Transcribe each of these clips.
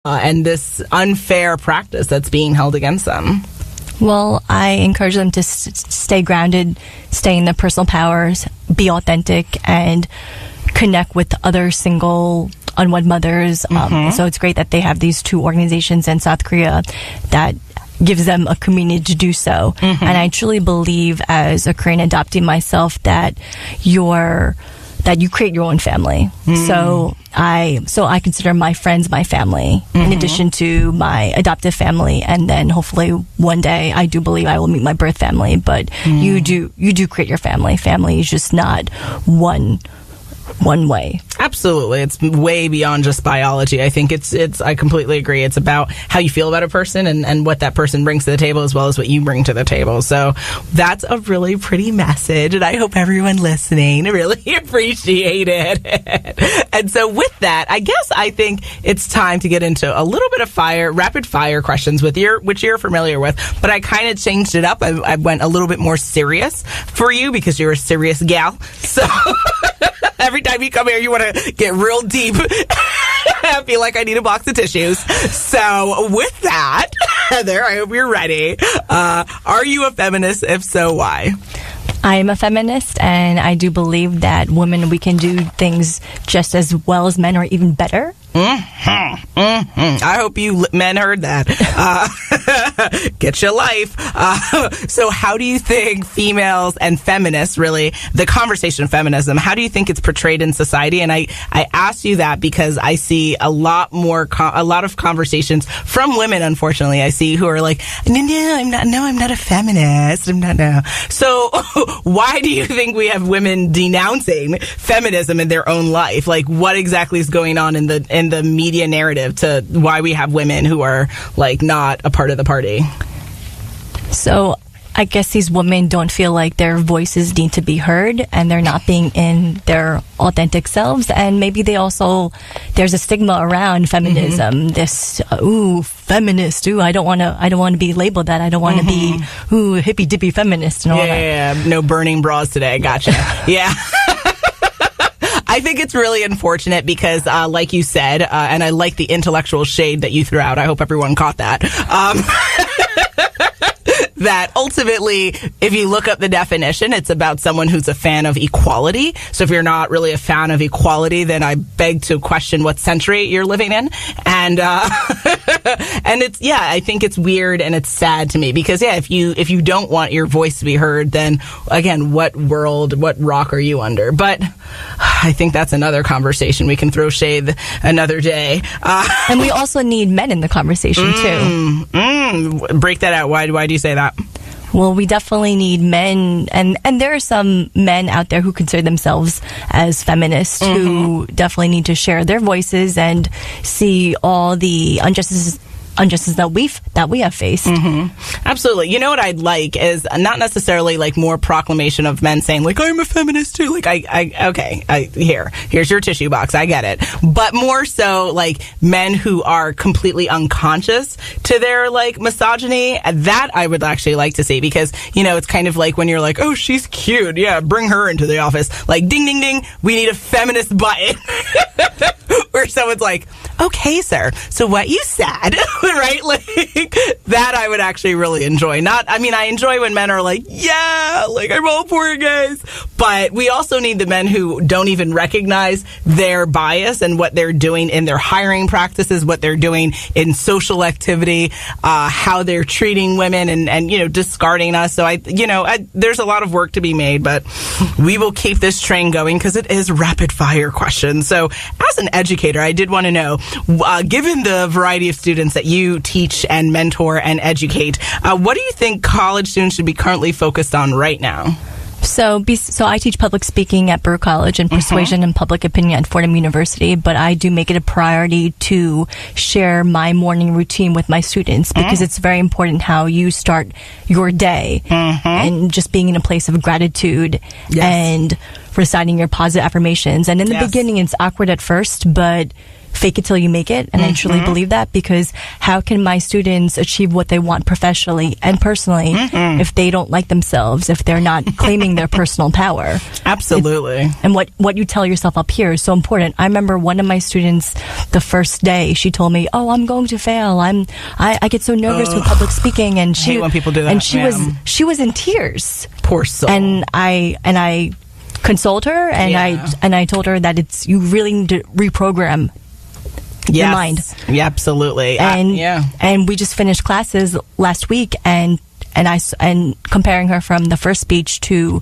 and this unfair practice that's being held against them? Well, I encourage them to stay grounded, stay in their personal powers, be authentic, and connect with other single unwed mothers. So it's great that they have these two organizations in South Korea that gives them a community to do so. And I truly believe, as a Korean adoptee myself, that you create your own family. So I consider my friends my family, in addition to my adoptive family, and then hopefully one day I do believe I will meet my birth family. But you do create your family. Family is just not one way. Absolutely. It's way beyond just biology. I think I completely agree. It's about how you feel about a person and what that person brings to the table, as well as what you bring to the table. So that's a really pretty message, and I hope everyone listening really appreciated it. And so with that, I think it's time to get into a little bit of rapid fire questions which you're familiar with, but I kind of changed it up. I went a little bit more serious for you because you're a serious gal. So every time you come here, you want to get real deep. I feel like I need a box of tissues. So with that, Heather, I hope you're ready. Are you a feminist? If so, why? I am a feminist, and I do believe that women, we can do things just as well as men, or even better. I hope you men heard that. Get your life. So how do you think females and feminists, really, the conversation of feminism, how do you think it's portrayed in society? And I asked you that because I see a lot of conversations from women, unfortunately, I see, who are like, I'm not a feminist. I'm not now. So why do you think we have women denouncing feminism in their own life? Like, what exactly is going on in the media narrative to why we have women who are like not a part of the party? So I guess these women don't feel like their voices need to be heard, and they're not being in their authentic selves. And maybe there's a stigma around feminism. This feminist. I don't want to be labeled that. I don't want to be hippy dippy feminist and all that. Yeah, no burning bras today. Gotcha. Yeah. I think it's really unfortunate because, like you said, and I like the intellectual shade that you threw out. I hope everyone caught that. That ultimately, if you look up the definition, it's about someone who's a fan of equality. So if you're not really a fan of equality, then I beg to question what century you're living in. And I think it's weird and it's sad to me because, if you don't want your voice to be heard, then again, what rock are you under? But I think that's another conversation. We can throw shade another day. And we also need men in the conversation too. Break that out. Why do you say that? Well, we definitely need men, and there are some men out there who consider themselves as feminists who definitely need to share their voices and see all the injustices that we have faced. Absolutely. You know what I'd like is not necessarily like more proclamation of men saying like, I'm a feminist too. Like here's your tissue box. I get it. But more so like men who are completely unconscious to their like misogyny. That I would actually like to see because, it's kind of like when you're like, oh, she's cute. Yeah, bring her into the office. Like ding, ding, ding. We need a feminist button. Where someone's like, okay, sir. So what you said, right? Like that I would actually really enjoy. I enjoy when men are like, yeah, like I'm all for it, guys. But we also need the men who don't even recognize their bias and what they're doing in their hiring practices, what they're doing in social activity, how they're treating women and discarding us. So there's a lot of work to be made, but we will keep this train going because it is rapid fire questions. So as an educator, I did want to know, given the variety of students that you teach and mentor and educate, what do you think college students should be currently focused on right now? So I teach public speaking at Burr College and persuasion and public opinion at Fordham University, but I do make it a priority to share my morning routine with my students because it's very important how you start your day and just being in a place of gratitude and reciting your positive affirmations. And in the beginning, it's awkward at first, but fake it till you make it. And I truly believe that, because how can my students achieve what they want professionally and personally if they don't like themselves, if they're not claiming their personal power? Absolutely. And what you tell yourself up here is so important. I remember one of my students, the first day, she told me, "Oh, I'm going to fail. I get so nervous with public speaking." And she, I hate when people do that. And she was in tears. Poor soul. And I consoled her, and I told her that you really need to reprogram your mind. Yeah, absolutely. And we just finished classes last week, and comparing her from the first speech to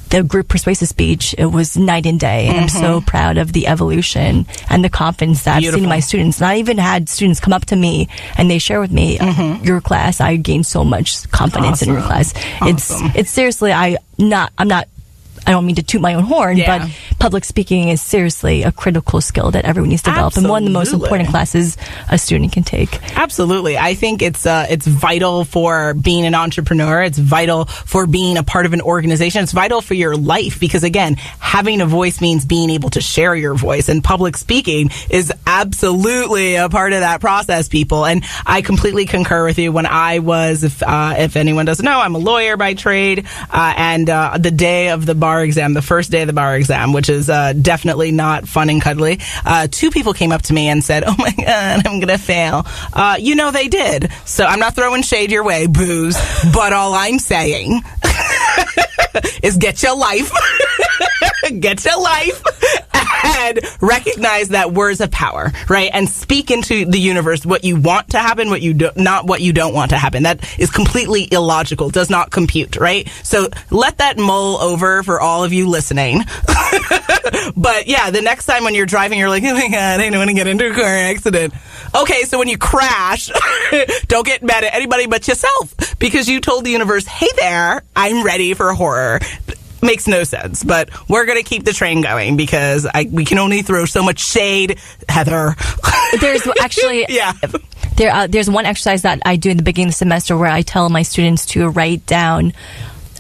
the group persuasive speech, it was night and day. And I'm so proud of the evolution and the confidence that I've seen in my students. And I even had students come up to me and they share with me, your class, I gained so much confidence in your class. It's seriously, I don't mean to toot my own horn, but public speaking is seriously a critical skill that everyone needs to develop, and one of the most important classes a student can take. Absolutely. I think it's vital for being an entrepreneur. It's vital for being a part of an organization. It's vital for your life, because again, having a voice means being able to share your voice, and public speaking is absolutely a part of that process, people. And I completely concur with you. When I was, if anyone doesn't know, I'm a lawyer by trade, and the day of the bar exam, the first day of the bar exam, which is definitely not fun and cuddly, 2 people came up to me and said, "Oh my God, I'm gonna fail." They did. So I'm not throwing shade your way, booze, but all I'm saying is get your life. Get your life. And recognize that words have power, right? And speak into the universe what you want to happen, not what you don't want to happen. That is completely illogical, does not compute, right? So let that mull over for all of you listening. But yeah, the next time when you're driving, you're like, "Oh my God, I don't want to get into a car accident." Okay, so when you crash, don't get mad at anybody but yourself, because you told the universe, "Hey there, I'm ready for horror." Makes no sense, but we're going to keep the train going, because we can only throw so much shade, Heather. There's actually there's one exercise that I do in the beginning of the semester where I tell my students to write down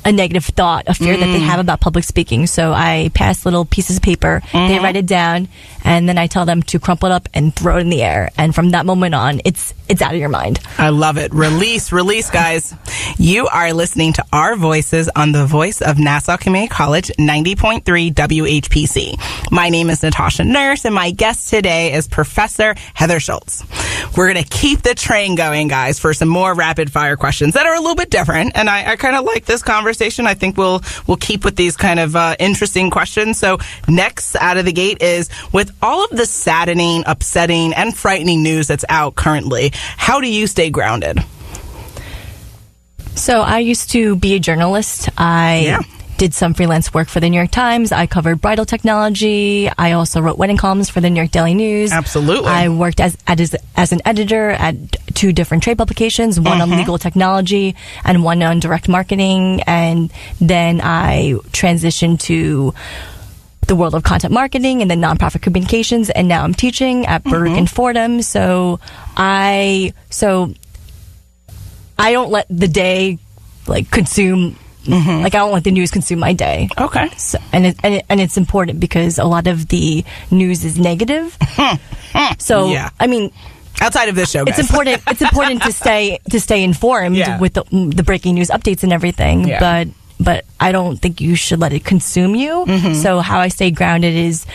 a negative thought, a fear that they have about public speaking. So I pass little pieces of paper, they write it down, and then I tell them to crumple it up and throw it in the air. And from that moment on, it's out of your mind. I love it. Release, guys. You are listening to our voices on the voice of Nassau Community College, 90.3 WHPC. My name is Natasha Nurse, and my guest today is Professor Heather Schultz. We're going to keep the train going, guys, for some more rapid fire questions that are a little bit different. And I kind of like this conversation. I think we'll keep with these kind of interesting questions. So next out of the gate is, with all of the saddening, upsetting, and frightening news that's out currently, how do you stay grounded? So I used to be a journalist. I did some freelance work for the New York Times. I covered bridal technology. I also wrote wedding columns for the New York Daily News. Absolutely. I worked as an editor at 2 different trade publications, one on legal technology and one on direct marketing. And then I transitioned to the world of content marketing and then nonprofit communications. And now I'm teaching at Baruch and Fordham. So I don't let the day consume. I don't let the news consume my day. Okay. So, and it's important, because a lot of the news is negative. So I mean, outside of this show, guys. It's important to stay informed with the breaking news updates and everything. Yeah. But I don't think you should let it consume you. So how I stay grounded is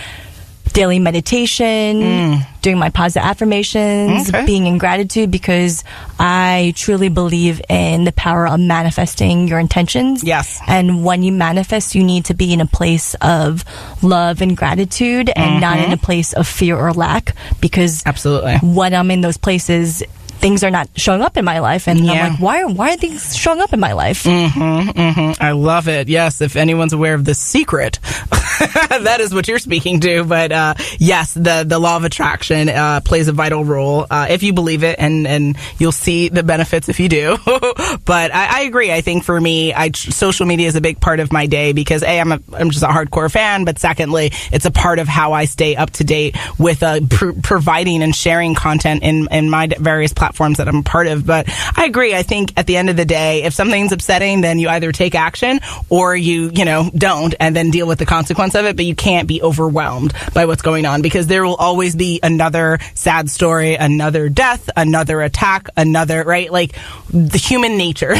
daily meditation, doing my positive affirmations, being in gratitude, because I truly believe in the power of manifesting your intentions. Yes. And when you manifest, you need to be in a place of love and gratitude, and not in a place of fear or lack, because absolutely, when I'm in those places, things are not showing up in my life, and I'm like, why are things showing up in my life? I love it. Yes, if anyone's aware of the secret, that is what you're speaking to. But yes, the law of attraction plays a vital role if you believe it, and you'll see the benefits if you do. But I agree. I think for me, social media is a big part of my day, because I'm just a hardcore fan, but secondly, it's a part of how I stay up to date with providing and sharing content in my various platforms that I'm a part of. But I agree. I think at the end of the day, if something's upsetting, then you either take action or you don't, and then deal with the consequences nuance of it, but you can't be overwhelmed by what's going on, because there will always be another sad story, another death, another attack, another, right? Like, the human nature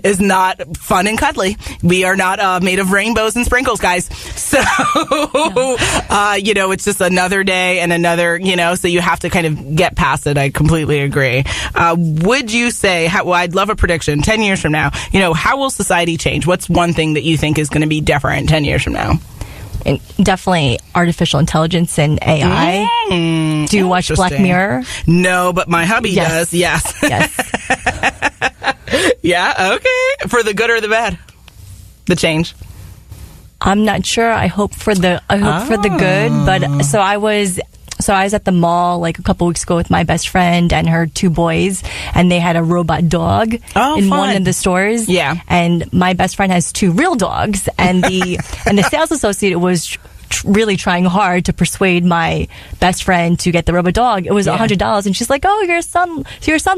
is not fun and cuddly. We are not made of rainbows and sprinkles, guys. So, it's just another day and another, so you have to kind of get past it. I completely agree. Would you say, I'd love a prediction, 10 years from now, how will society change? What's one thing that you think is going to be different 10 years from now? And definitely artificial intelligence and AI. Do you watch Black Mirror? No, but my hubby does. Yes. Yeah, okay. For the good or the bad? The change? I'm not sure. I hope for the good. But so I was at the mall like a couple weeks ago with my best friend and her two boys, and they had a robot dog in one of the stores. Yeah. And my best friend has two real dogs, and the sales associate was really trying hard to persuade my best friend to get the robot dog. It was $100, and she's like, "Oh, your son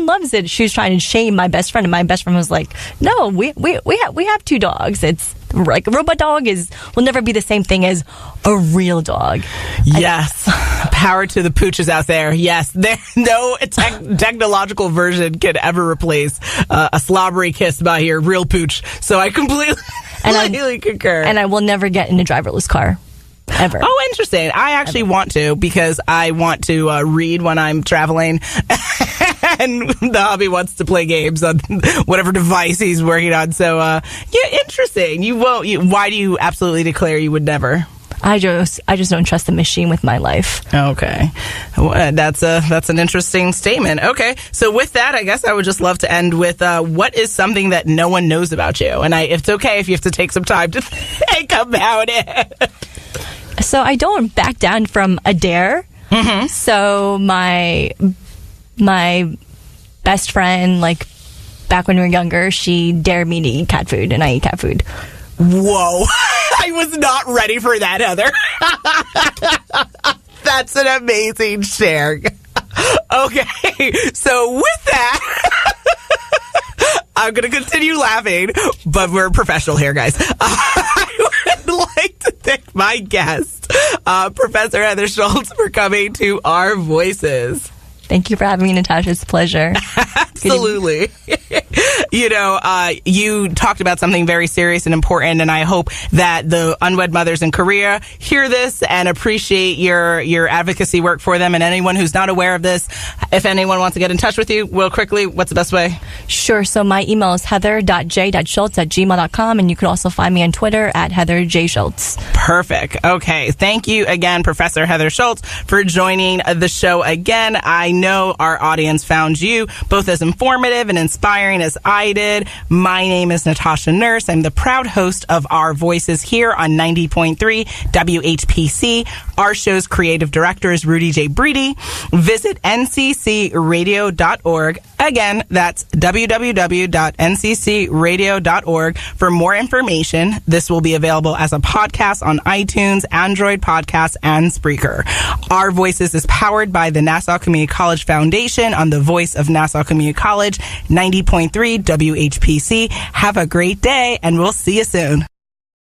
loves it." She was trying to shame my best friend, and my best friend was like, "No, we have two dogs. It's like a robot dog will never be the same thing as a real dog." Yes. Power to the pooches out there. Yes. No technological version can ever replace a slobbery kiss by your real pooch. So I completely concur. And I will never get in a driverless car. Ever. Oh, interesting. I actually want to, because I want to read when I'm traveling, and the hubby wants to play games on whatever device he's working on. So, interesting. You won't. Why do you absolutely declare you would never? I just don't trust the machine with my life. Okay. Well, that's an interesting statement. Okay. So with that, I guess I would just love to end with what is something that no one knows about you? And if it's okay if you have to take some time to think about it. So I don't back down from a dare. Mm-hmm. So my best friend, like back when we were younger, she dared me to eat cat food, and I eat cat food. Whoa. I was not ready for that, Heather. That's an amazing share. Okay. So with that, I'm going to continue laughing, but we're professional here, guys. I would like to thank my guest, Professor Heather Schultz, for coming to Our Voices. Thank you for having me, Natasha. It's a pleasure. Absolutely. You talked about something very serious and important, and I hope that the unwed mothers in Korea hear this and appreciate your advocacy work for them. And anyone who's not aware of this, if anyone wants to get in touch with you, real quickly, what's the best way? Sure. So my email is heather.j.schultz@gmail.com, and you can also find me on Twitter at heatherjschultz. Perfect. Okay. Thank you again, Professor Heather Schultz, for joining the show again. I know our audience found you both as informative and inspiring as I did. My name is Natasha Nurse. I'm the proud host of Our Voices here on 90.3 WHPC. Our show's creative director is Rudy J. Breedy. Visit nccradio.org. Again, that's www.nccradio.org for more information. This will be available as a podcast on iTunes, Android Podcasts, and Spreaker. Our Voices is powered by the Nassau Community College Foundation on the voice of Nassau Community College, 90.3 WHPC. Have a great day, and we'll see you soon.